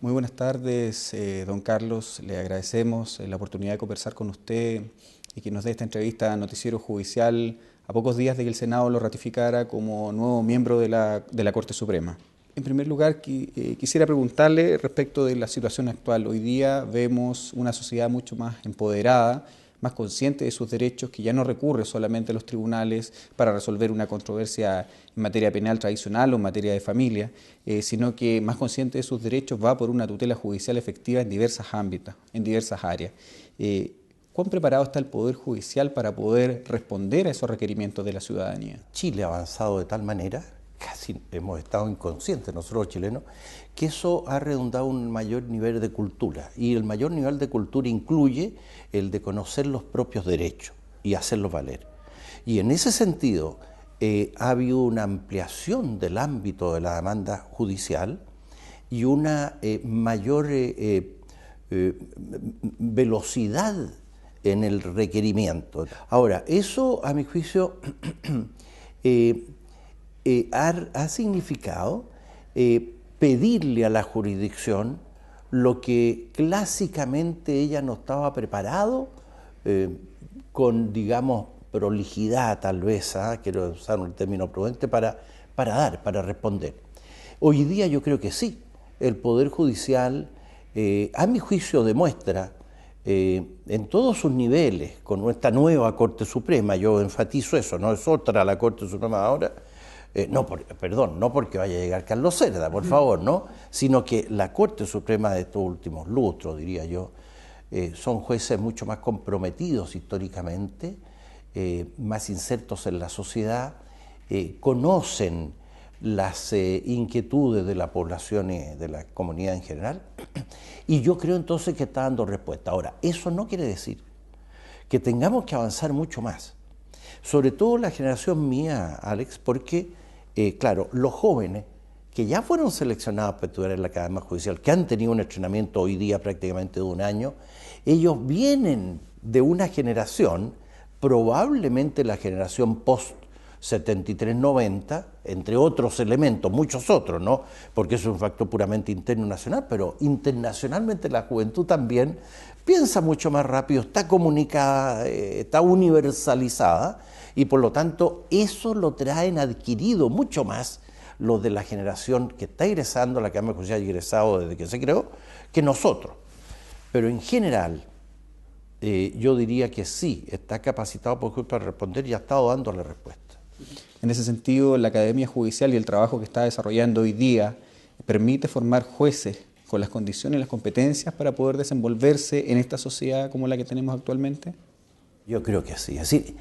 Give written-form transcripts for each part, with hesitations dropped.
Muy buenas tardes, don Carlos. Le agradecemos la oportunidad de conversar con usted y que nos dé esta entrevista a Noticiero Judicial a pocos días de que el Senado lo ratificara como nuevo miembro de la Corte Suprema. En primer lugar, quisiera preguntarle respecto de la situación actual. Hoy día vemos una sociedad mucho más empoderada, más consciente de sus derechos, que ya no recurre solamente a los tribunales para resolver una controversia en materia penal tradicional o en materia de familia, sino que más consciente de sus derechos va por una tutela judicial efectiva en diversos ámbitos, en diversas áreas. ¿Cuán preparado está el Poder Judicial para poder responder a esos requerimientos de la ciudadanía? Chile ha avanzado de tal manera, casi hemos estado inconscientes nosotros los chilenos, que eso ha redundado en un mayor nivel de cultura. Y el mayor nivel de cultura incluye el de conocer los propios derechos y hacerlos valer. Y en ese sentido ha habido una ampliación del ámbito de la demanda judicial y una mayor velocidad en el requerimiento. Ahora, eso a mi juicio ha significado pedirle a la jurisdicción lo que clásicamente ella no estaba preparado con, digamos, prolijidad tal vez, quiero usar un término prudente, para responder. Hoy día yo creo que sí, el Poder Judicial, a mi juicio, demuestra en todos sus niveles, con nuestra nueva Corte Suprema, yo enfatizo eso, no es otra la Corte Suprema de ahora, no porque vaya a llegar Carlos Cerda, por favor, ¿no? Sino que la Corte Suprema de estos últimos lustros, diría yo, son jueces mucho más comprometidos históricamente, más insertos en la sociedad, conocen las inquietudes de la población y de la comunidad en general, y yo creo entonces que está dando respuesta. Ahora, eso no quiere decir que tengamos que avanzar mucho más, sobre todo la generación mía, Alex, porque, claro, los jóvenes que ya fueron seleccionados para estudiar en la Academia Judicial, que han tenido un entrenamiento hoy día prácticamente de un año, ellos vienen de una generación, probablemente la generación post-73-90, entre otros elementos, muchos otros, ¿no? Porque eso es un factor puramente interno nacional, pero internacionalmente la juventud también piensa mucho más rápido, está comunicada, está universalizada, y por lo tanto eso lo traen adquirido mucho más los de la generación que está egresando a la Academia Judicial y egresado desde que se creó, que nosotros. Pero en general, yo diría que sí, está capacitado para responder y ha estado dando la respuesta. En ese sentido, la Academia Judicial y el trabajo que está desarrollando hoy día permite formar jueces con las condiciones y las competencias para poder desenvolverse en esta sociedad como la que tenemos actualmente. Yo creo que sí. Es decir,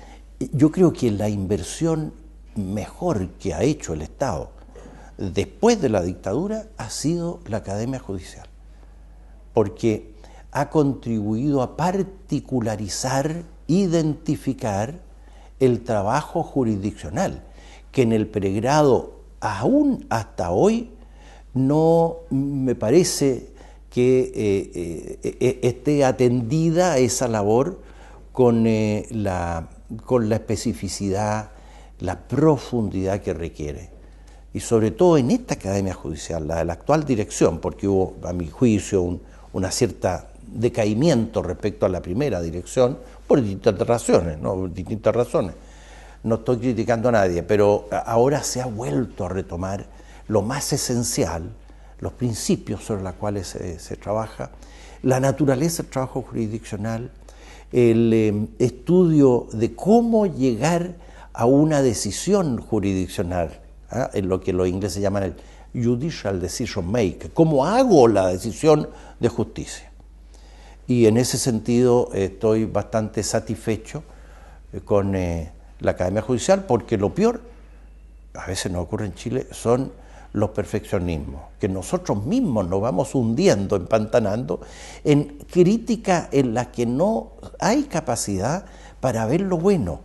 yo creo que la inversión mejor que ha hecho el Estado después de la dictadura ha sido la Academia Judicial, porque ha contribuido a particularizar, identificar el trabajo jurisdiccional, que en el pregrado aún hasta hoy no me parece que esté atendida esa labor con la especificidad, la profundidad que requiere. Y sobre todo en esta Academia Judicial, la de la actual dirección, porque hubo, a mi juicio, una cierta decaimiento respecto a la primera dirección, por distintas razones, ¿no? No estoy criticando a nadie, pero ahora se ha vuelto a retomar lo más esencial, los principios sobre los cuales se trabaja, la naturaleza del trabajo jurisdiccional, el estudio de cómo llegar a una decisión jurisdiccional, en lo que los ingleses llaman el judicial decision making, cómo hago la decisión de justicia. Y en ese sentido estoy bastante satisfecho con la Academia Judicial, porque lo peor, a veces nos ocurre en Chile, son los perfeccionismos, que nosotros mismos nos vamos hundiendo, empantanando, en crítica en la que no hay capacidad para ver lo bueno.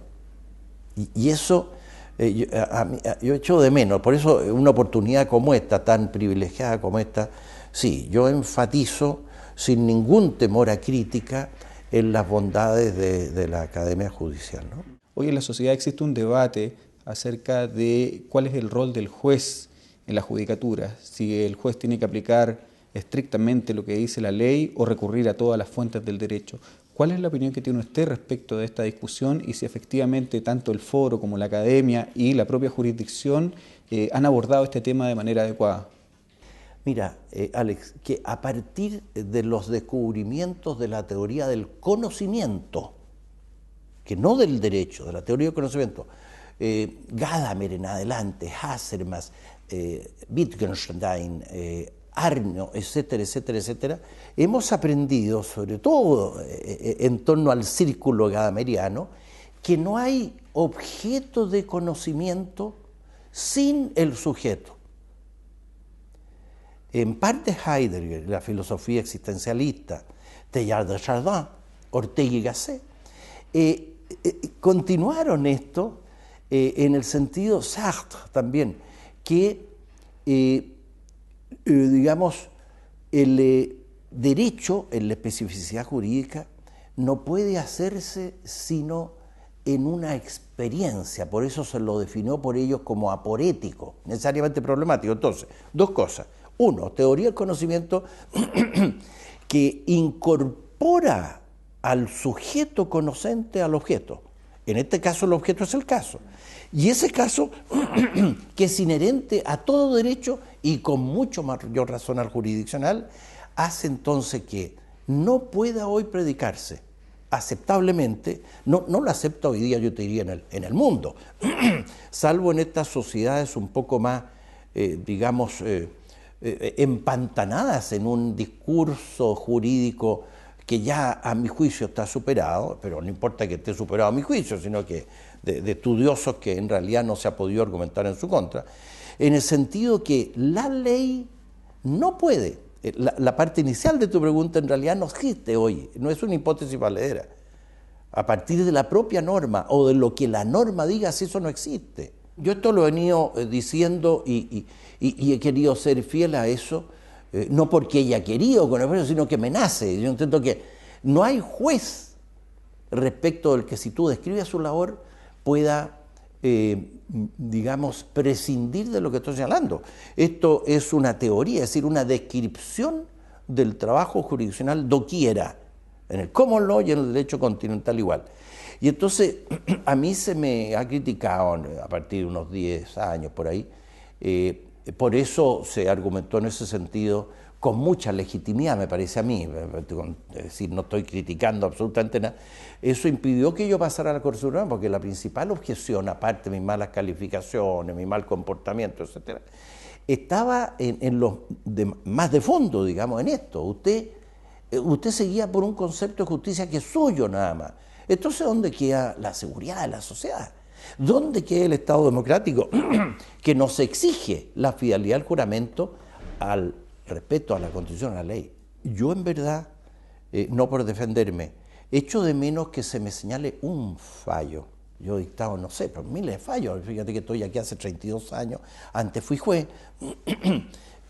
Y eso yo echo de menos, por eso una oportunidad como esta, tan privilegiada como esta, sí, yo enfatizo sin ningún temor a crítica en las bondades de la Academia Judicial, ¿no? Hoy en la sociedad existe un debate acerca de cuál es el rol del juez en la judicatura, si el juez tiene que aplicar estrictamente lo que dice la ley o recurrir a todas las fuentes del derecho. ¿Cuál es la opinión que tiene usted respecto de esta discusión y si efectivamente tanto el foro como la academia y la propia jurisdicción han abordado este tema de manera adecuada? Mira, Alex, que a partir de los descubrimientos de la teoría del conocimiento, que no del derecho, de la teoría del conocimiento, Gadamer en adelante, Habermas, Wittgenstein, Arno, etcétera, etcétera, etcétera, hemos aprendido, sobre todo en torno al círculo gadameriano, que no hay objeto de conocimiento sin el sujeto. En parte Heidegger, la filosofía existencialista, Teilhard de Chardin, Ortega y Gasset, continuaron esto en el sentido Sartre también, que digamos, el derecho en la especificidad jurídica no puede hacerse sino en una experiencia, por eso se lo definió por ellos como aporético, necesariamente problemático. Entonces, dos cosas. Uno, teoría del conocimiento que incorpora al sujeto conocente al objeto. En este caso el objeto es el caso. Y ese caso que es inherente a todo derecho y con mucho mayor razón al jurisdiccional, hace entonces que no pueda hoy predicarse aceptablemente, no lo acepta hoy día, yo te diría, en el mundo, salvo en estas sociedades un poco más, digamos, empantanadas en un discurso jurídico que ya a mi juicio está superado, pero no importa que esté superado a mi juicio, sino que de estudiosos que en realidad no se ha podido argumentar en su contra, en el sentido que la ley no puede, la parte inicial de tu pregunta en realidad no existe hoy, no es una hipótesis valedera. A partir de la propia norma o de lo que la norma diga, si eso no existe. Yo esto lo he venido diciendo y he querido ser fiel a eso, no porque ella ha querido con el sino que me nace. Yo entiendo que no hay juez respecto del que, si tú describes su labor, pueda, digamos, prescindir de lo que estoy señalando. Esto es una teoría, es decir, una descripción del trabajo jurisdiccional doquiera, en el common law y en el derecho continental igual. Y entonces a mí se me ha criticado a partir de unos 10 años por ahí, por eso se argumentó en ese sentido con mucha legitimidad, me parece a mí, es decir, no estoy criticando absolutamente nada. Eso impidió que yo pasara a la Corte Suprema, porque la principal objeción, aparte de mis malas calificaciones, mi mal comportamiento, etcétera, estaba en los más de fondo, digamos, en esto. Usted se guía por un concepto de justicia que es suyo nada más. Entonces, ¿dónde queda la seguridad de la sociedad? ¿Dónde queda el Estado democrático que nos exige la fidelidad al juramento, al respeto a la Constitución, a la ley? Yo, en verdad, no por defenderme, echo de menos que se me señale un fallo. Yo he dictado, no sé, pero miles de fallos. Fíjate que estoy aquí hace 32 años, antes fui juez.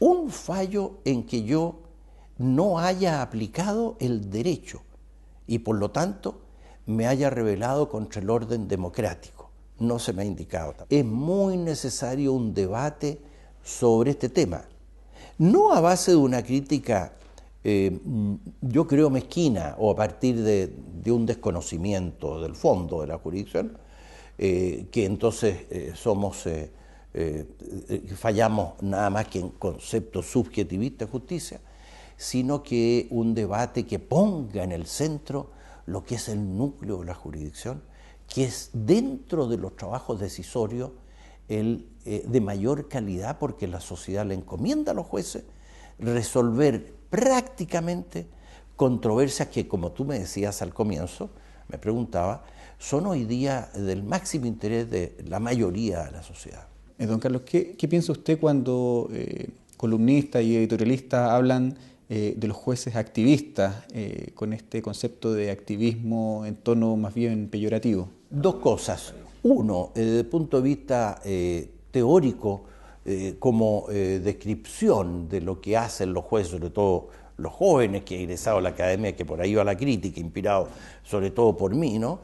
Un fallo en que yo no haya aplicado el derecho y, por lo tanto, me haya rebelado contra el orden democrático. No se me ha indicado. Es muy necesario un debate sobre este tema. No a base de una crítica, yo creo, mezquina, o a partir de un desconocimiento del fondo de la jurisdicción, que entonces fallamos nada más que en conceptos subjetivistas de justicia, sino que un debate que ponga en el centro lo que es el núcleo de la jurisdicción, que es dentro de los trabajos decisorios de mayor calidad, porque la sociedad le encomienda a los jueces resolver prácticamente controversias que, como tú me decías al comienzo, me preguntaba, son hoy día del máximo interés de la mayoría de la sociedad. Don Carlos, ¿qué piensa usted cuando columnistas y editorialistas hablan de los jueces activistas con este concepto de activismo en tono más bien peyorativo? Dos cosas. Uno, desde el punto de vista teórico, como descripción de lo que hacen los jueces, sobre todo los jóvenes que han egresado a la academia, que por ahí va la crítica, inspirado sobre todo por mí, ¿no?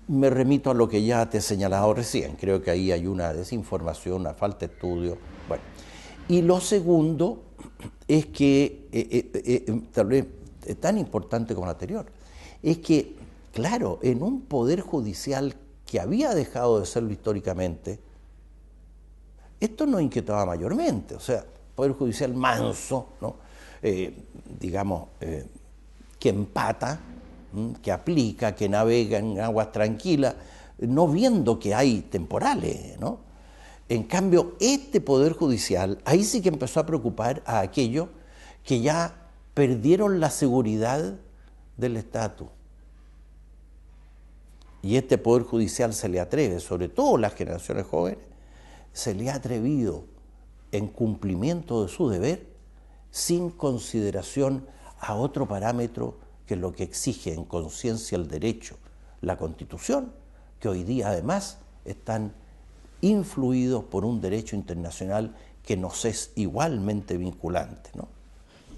Me remito a lo que ya te he señalado recién. Creo que ahí hay una desinformación, una falta de estudio. Bueno. Y lo segundo, es que, tal vez es tan importante como el anterior, es que, claro, en un poder judicial que había dejado de serlo históricamente, esto nos inquietaba mayormente, o sea, poder judicial manso, ¿no? Digamos, que empata, que aplica, que navega en aguas tranquilas, no viendo que hay temporales, ¿no? En cambio, este Poder Judicial, ahí sí que empezó a preocupar a aquellos que ya perdieron la seguridad del estatus. Y este Poder Judicial se le atreve, sobre todo las generaciones jóvenes, se le ha atrevido en cumplimiento de su deber, sin consideración a otro parámetro que lo que exige en conciencia el derecho, la Constitución, que hoy día además están influidos por un derecho internacional que nos es igualmente vinculante, ¿no?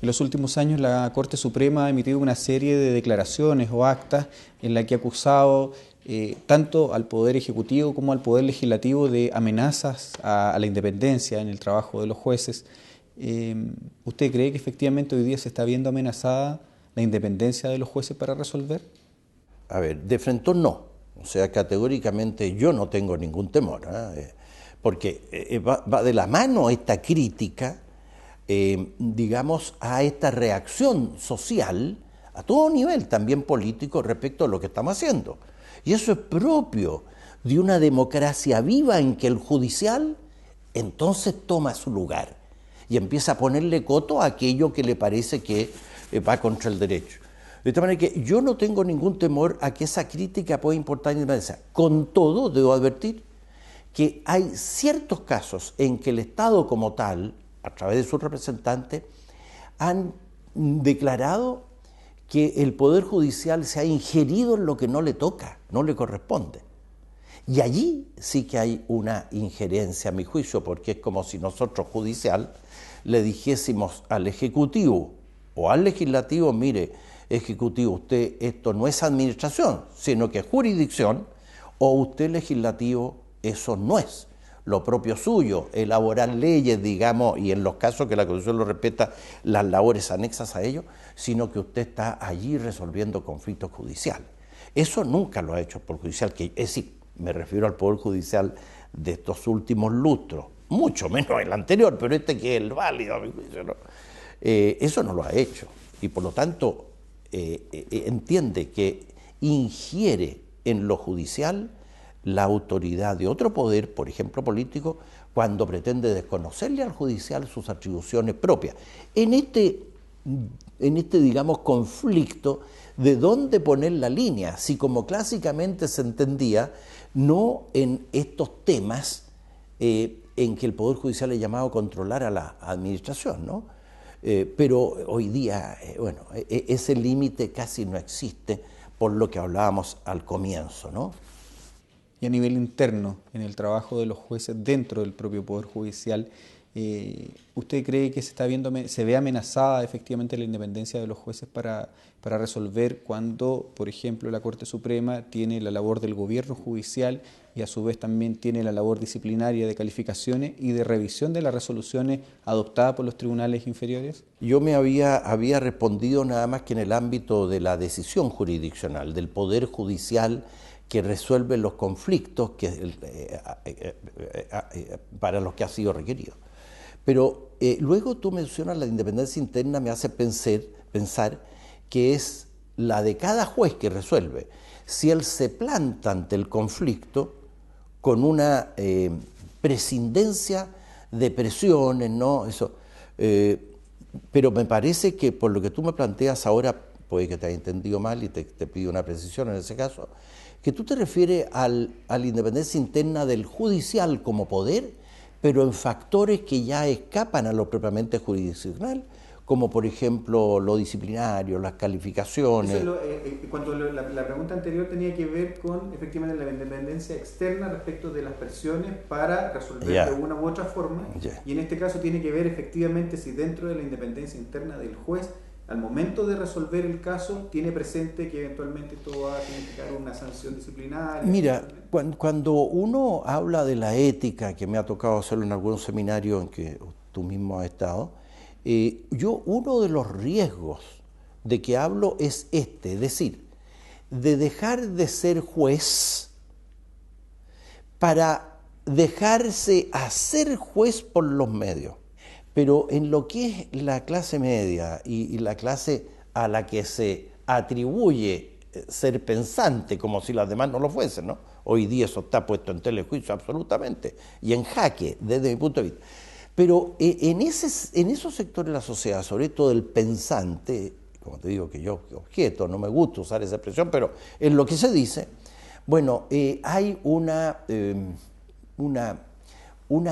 En los últimos años la Corte Suprema ha emitido una serie de declaraciones o actas en la que ha acusado tanto al Poder Ejecutivo como al Poder Legislativo de amenazas a la independencia en el trabajo de los jueces. ¿Usted cree que efectivamente hoy día se está viendo amenazada la independencia de los jueces para resolver? A ver, de frente no. O sea, categóricamente yo no tengo ningún temor, porque va de la mano esta crítica, digamos, a esta reacción social, a todo nivel, también político, respecto a lo que estamos haciendo. Y eso es propio de una democracia viva en que el judicial entonces toma su lugar y empieza a ponerle coto a aquello que le parece que va contra el derecho. De tal manera que yo no tengo ningún temor a que esa crítica pueda importar independencia. Con todo, debo advertir que hay ciertos casos en que el Estado como tal, a través de sus representantes, han declarado que el Poder Judicial se ha ingerido en lo que no le toca, no le corresponde. Y allí sí que hay una injerencia, a mi juicio, porque es como si nosotros, judicial, le dijésemos al Ejecutivo o al Legislativo, mire, Ejecutivo, usted esto no es administración, sino que es jurisdicción, o usted legislativo, eso no es lo propio suyo, elaborar leyes, digamos, y en los casos que la Constitución lo respeta, las labores anexas a ello, sino que usted está allí resolviendo conflictos judiciales. Eso nunca lo ha hecho el Poder Judicial, que es decir, me refiero al Poder Judicial de estos últimos lustros, mucho menos el anterior, pero este que es el válido, a mi juicio, ¿no? Eso no lo ha hecho, y por lo tanto entiende que ingiere en lo judicial la autoridad de otro poder, por ejemplo político, cuando pretende desconocerle al judicial sus atribuciones propias. En este, digamos, conflicto de dónde poner la línea, si como clásicamente se entendía, no en estos temas en que el Poder Judicial es llamado a controlar a la administración, ¿no? Pero hoy día, bueno, ese límite casi no existe por lo que hablábamos al comienzo, ¿no? Y a nivel interno, en el trabajo de los jueces dentro del propio Poder Judicial, ¿usted cree que se ve amenazada efectivamente la independencia de los jueces para resolver cuando, por ejemplo, la Corte Suprema tiene la labor del gobierno judicial y a su vez también tiene la labor disciplinaria de calificaciones y de revisión de las resoluciones adoptadas por los tribunales inferiores? Yo me había respondido nada más que en el ámbito de la decisión jurisdiccional, del Poder Judicial que resuelve los conflictos para los que ha sido requerido. Pero luego tú mencionas la independencia interna, me hace pensar que es la de cada juez que resuelve. Si él se planta ante el conflicto con una prescindencia de presiones, ¿no? Eso, pero me parece que por lo que tú me planteas ahora, puede que te haya entendido mal y te pido una precisión en ese caso, que tú te refieres a la independencia interna del judicial como poder, pero en factores que ya escapan a lo propiamente jurisdiccional, como por ejemplo lo disciplinario, las calificaciones. Cuando la pregunta anterior tenía que ver con efectivamente la independencia externa respecto de las presiones para resolver de una u otra forma, y en este caso tiene que ver efectivamente si dentro de la independencia interna del juez, al momento de resolver el caso, tiene presente que eventualmente esto va a significar una sanción disciplinaria. Mira, cuando uno habla de la ética, que me ha tocado hacerlo en algunos seminarios en que tú mismo has estado, Uno de los riesgos de que hablo es este, es decir, de dejar de ser juez para dejarse hacer juez por los medios. Pero en lo que es la clase media y la clase a la que se atribuye ser pensante, como si las demás no lo fuesen, ¿no? Hoy día eso está puesto en telejuicio absolutamente y en jaque desde mi punto de vista. Pero en esos sectores de la sociedad, sobre todo el pensante, como te digo que yo objeto, no me gusta usar esa expresión, pero en lo que se dice, bueno, hay una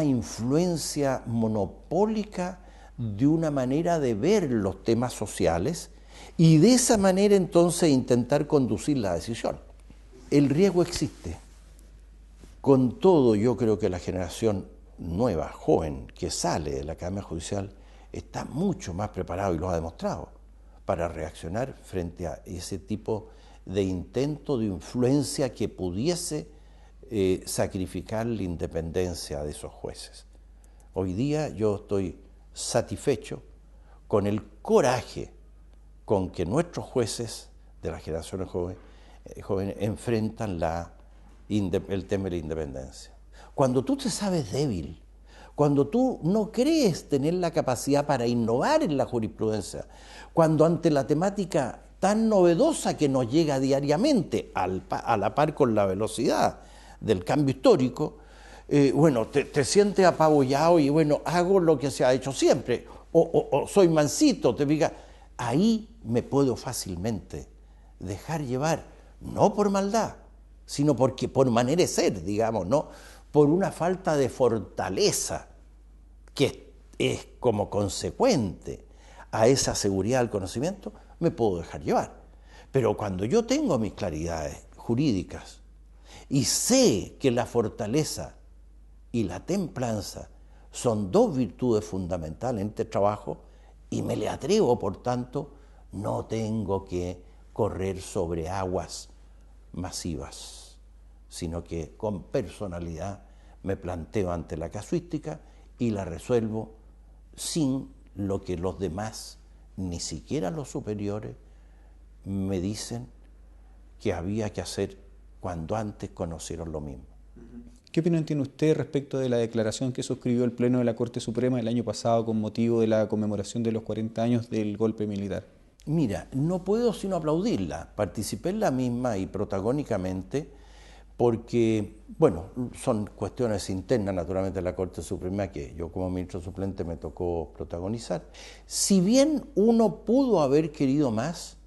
influencia monopólica de una manera de ver los temas sociales y de esa manera entonces intentar conducir la decisión. El riesgo existe. Con todo, yo creo que la generación nueva, joven, que sale de la Academia Judicial, está mucho más preparado, y lo ha demostrado, para reaccionar frente a ese tipo de intento de influencia que pudiese sacrificar la independencia de esos jueces. Hoy día yo estoy satisfecho con el coraje con que nuestros jueces de las generaciones jóvenes enfrentan el tema de la independencia. Cuando tú te sabes débil, cuando tú no crees tener la capacidad para innovar en la jurisprudencia, cuando ante la temática tan novedosa que nos llega diariamente, a la par con la velocidad del cambio histórico, bueno, te sientes apabullado y bueno, hago lo que se ha hecho siempre, o soy mansito, te diga, ahí me puedo fácilmente dejar llevar, no por maldad, sino porque por manera de ser, digamos, ¿no? Por una falta de fortaleza que es como consecuente a esa seguridad del conocimiento, me puedo dejar llevar. Pero cuando yo tengo mis claridades jurídicas y sé que la fortaleza y la templanza son dos virtudes fundamentales en este trabajo y me le atrevo, por tanto, no tengo que correr sobre aguas masivas, sino que con personalidad me planteo ante la casuística y la resuelvo sin lo que los demás, ni siquiera los superiores, me dicen que había que hacer cuando antes conocieron lo mismo. ¿Qué opinión tiene usted respecto de la declaración que suscribió el Pleno de la Corte Suprema el año pasado con motivo de la conmemoración de los 40 años del golpe militar? Mira, no puedo sino aplaudirla. Participé en la misma y protagónicamente porque, bueno, son cuestiones internas naturalmente de la Corte Suprema que yo como ministro suplente me tocó protagonizar. Si bien uno pudo haber querido más,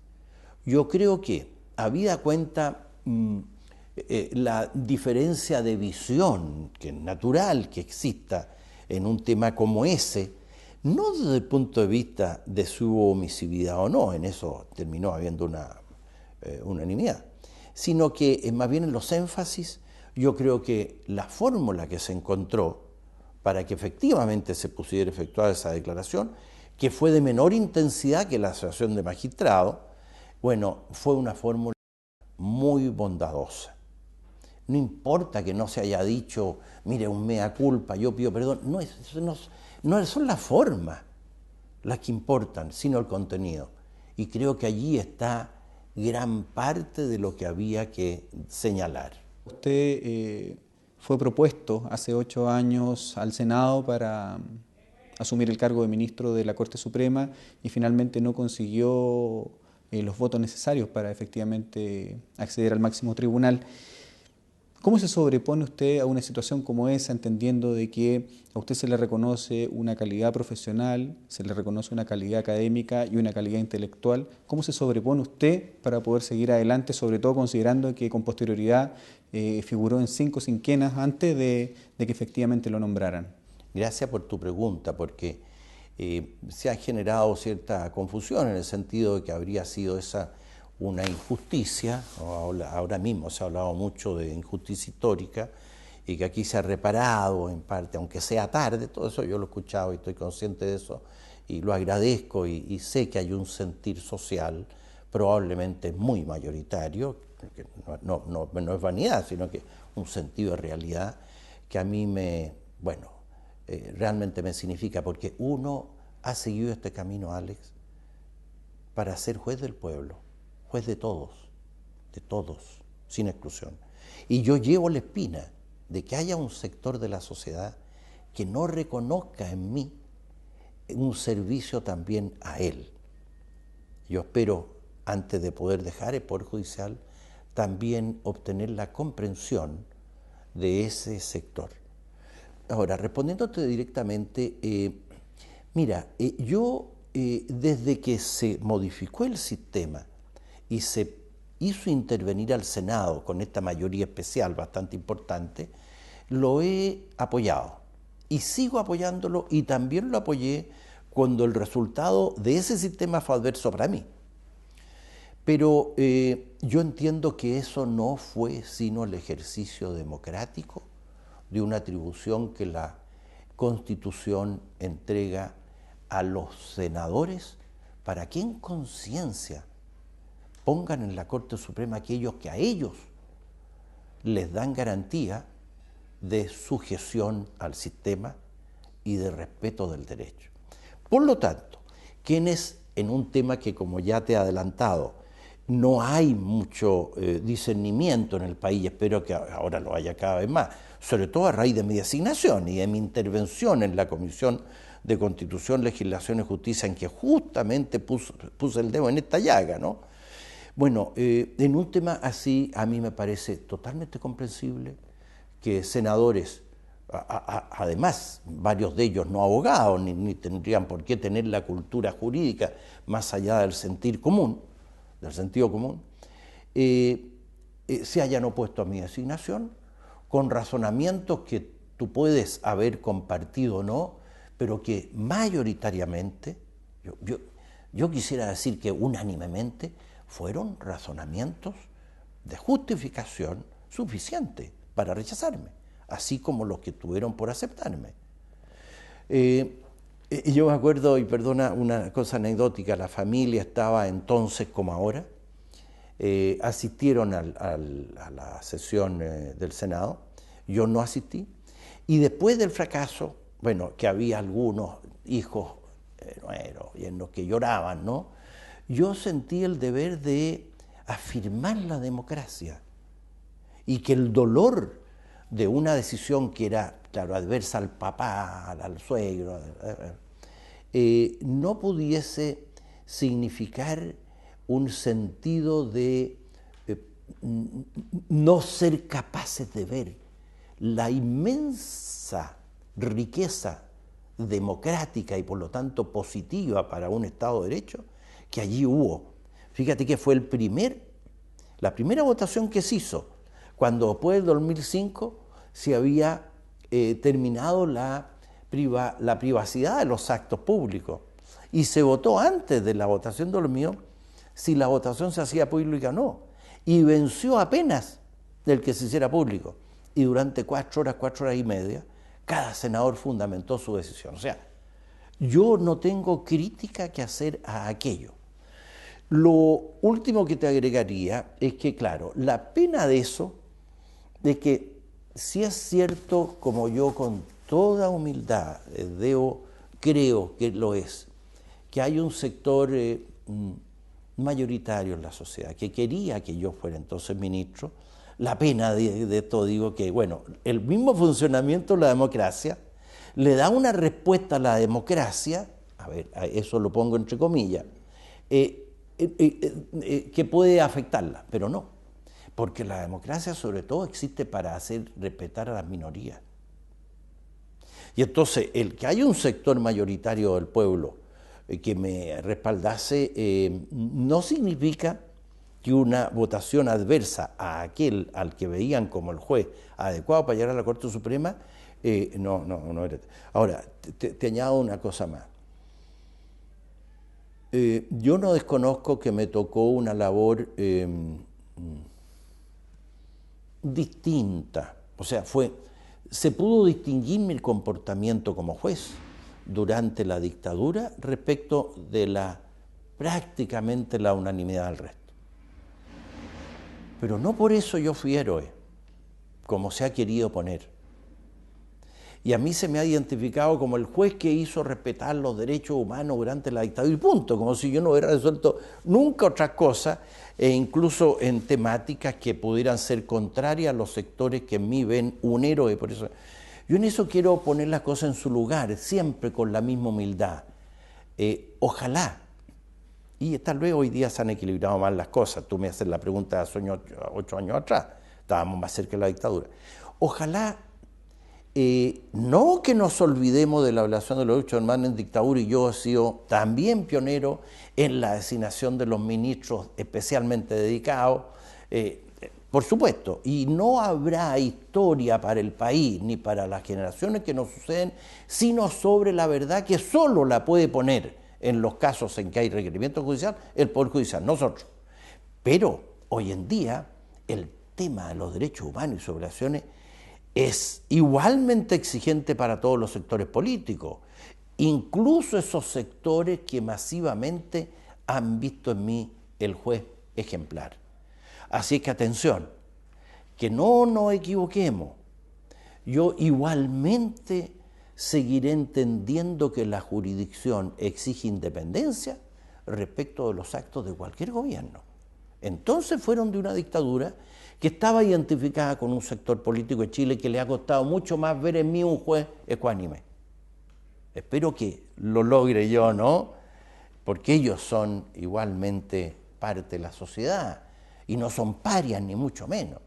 yo creo que, habida cuenta la diferencia de visión que es natural que exista en un tema como ese, no desde el punto de vista de su omisividad o no, en eso terminó habiendo una unanimidad, sino que más bien en los énfasis, yo creo que la fórmula que se encontró para que efectivamente se pudiera efectuar esa declaración, que fue de menor intensidad que la asociación de magistrados, bueno, fue una fórmula muy bondadosa. No importa que no se haya dicho, mire, un mea culpa, yo pido perdón, no son las formas las que importan, sino el contenido. Y creo que allí está gran parte de lo que había que señalar. Usted fue propuesto hace 8 años al Senado para asumir el cargo de ministro de la Corte Suprema y finalmente no consiguió los votos necesarios para efectivamente acceder al máximo tribunal. ¿Cómo se sobrepone usted a una situación como esa, entendiendo de que a usted se le reconoce una calidad profesional, se le reconoce una calidad académica y una calidad intelectual? ¿Cómo se sobrepone usted para poder seguir adelante, sobre todo considerando que con posterioridad figuró en 5 quinquenios antes de que efectivamente lo nombraran? Gracias por tu pregunta, porque se ha generado cierta confusión en el sentido de que habría sido esa una injusticia. Ahora mismo se ha hablado mucho de injusticia histórica y que aquí se ha reparado en parte, aunque sea tarde, todo eso yo lo he escuchado y estoy consciente de eso y lo agradezco y sé que hay un sentir social probablemente muy mayoritario, que no es vanidad, sino que un sentido de realidad que a mí realmente me significa, porque uno ha seguido este camino, Alex, para ser juez del pueblo, juez de todos, sin exclusión. Y yo llevo la espina de que haya un sector de la sociedad que no reconozca en mí un servicio también a él. Yo espero, antes de poder dejar el Poder Judicial, también obtener la comprensión de ese sector. Ahora, respondiéndote directamente, yo desde que se modificó el sistema y se hizo intervenir al Senado con esta mayoría especial bastante importante, lo he apoyado y sigo apoyándolo, y también lo apoyé cuando el resultado de ese sistema fue adverso para mí. Pero yo entiendo que eso no fue sino el ejercicio democrático de una atribución que la Constitución entrega a los senadores para que en conciencia pongan en la Corte Suprema aquellos que a ellos les dan garantía de sujeción al sistema y de respeto del derecho. Por lo tanto, quienes en un tema que, como ya te he adelantado, no hay mucho discernimiento en el país, y espero que ahora lo haya cada vez más, sobre todo a raíz de mi designación y de mi intervención en la Comisión de Constitución, Legislación y Justicia, en que justamente puse el dedo en esta llaga, ¿no? Bueno, en un tema así a mí me parece totalmente comprensible que senadores, además varios de ellos no abogados, ni tendrían por qué tener la cultura jurídica más allá del sentido común, se hayan opuesto a mi designación, con razonamientos que tú puedes haber compartido o no, pero que mayoritariamente, yo quisiera decir que unánimemente, fueron razonamientos de justificación suficiente para rechazarme, así como los que tuvieron por aceptarme. Yo me acuerdo, y perdona una cosa anecdótica, la familia estaba entonces como ahora, asistieron a la sesión del Senado, yo no asistí, y después del fracaso, bueno, que había algunos hijos nueros y en los que lloraban, ¿no? Yo sentí el deber de afirmar la democracia y que el dolor de una decisión que era, claro, adversa al papá, al suegro, no pudiese significar un sentido de no ser capaces de ver la inmensa riqueza democrática y por lo tanto positiva para un Estado de Derecho que allí hubo. Fíjate que fue la primera votación que se hizo cuando después del 2005 se había terminado la privacidad de los actos públicos, y se votó antes de la votación de los míos si la votación se hacía pública o no, y venció apenas del que se hiciera público, y durante 4 horas y media cada senador fundamentó su decisión. O sea, yo no tengo crítica que hacer a aquello. Lo último que te agregaría es que, claro, la pena de eso es que si es cierto, como yo con toda humildad creo que lo es, que hay un sector mayoritario en la sociedad que quería que yo fuera entonces ministro, la pena de esto digo que, bueno, el mismo funcionamiento de la democracia le da una respuesta a la democracia, a ver, eso lo pongo entre comillas, que puede afectarla, pero no, porque la democracia sobre todo existe para hacer respetar a las minorías. Y entonces, el que haya un sector mayoritario del pueblo que me respaldase no significa que una votación adversa a aquel al que veían como el juez adecuado para llegar a la Corte Suprema no era. Ahora, te añado una cosa más. Yo no desconozco que me tocó una labor distinta, o sea, se pudo distinguir mi comportamiento como juez durante la dictadura respecto de prácticamente la unanimidad del resto. Pero no por eso yo fui héroe, como se ha querido poner. Y a mí se me ha identificado como el juez que hizo respetar los derechos humanos durante la dictadura y punto, como si yo no hubiera resuelto nunca otras cosas, e incluso en temáticas que pudieran ser contrarias a los sectores que en mí ven un héroe. Por eso yo en eso quiero poner las cosas en su lugar, siempre con la misma humildad. Ojalá, y tal vez hoy día se han equilibrado más las cosas, tú me haces la pregunta hace 8 años atrás, estábamos más cerca de la dictadura. Ojalá, no que nos olvidemos de la violación de los derechos humanos en dictadura, y yo he sido también pionero en la designación de los ministros especialmente dedicados, por supuesto, y no habrá historia para el país ni para las generaciones que nos suceden, sino sobre la verdad que solo la puede poner en los casos en que hay requerimiento judicial el Poder Judicial, nosotros. Pero hoy en día el tema de los derechos humanos y sus violaciones es igualmente exigente para todos los sectores políticos, incluso esos sectores que masivamente han visto en mí el juez ejemplar. Así es que atención, que no nos equivoquemos. Yo igualmente seguiré entendiendo que la jurisdicción exige independencia respecto de los actos de cualquier gobierno. Entonces fueron de una dictadura que estaba identificada con un sector político de Chile que le ha costado mucho más ver en mí un juez ecuánime. Espero que lo logre yo, ¿no? Porque ellos son igualmente parte de la sociedad y no son parias ni mucho menos.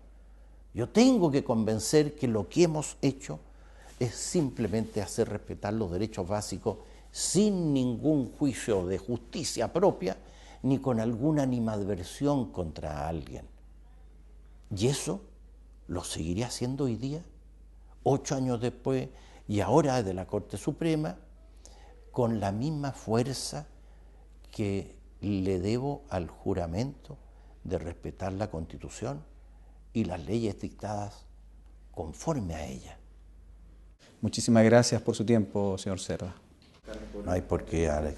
Yo tengo que convencer que lo que hemos hecho es simplemente hacer respetar los derechos básicos sin ningún juicio de justicia propia ni con alguna animadversión contra alguien. Y eso lo seguiré haciendo hoy día, 8 años después, y ahora desde la Corte Suprema, con la misma fuerza que le debo al juramento de respetar la Constitución y las leyes dictadas conforme a ella. Muchísimas gracias por su tiempo, señor Cerda. No hay por qué, Alex.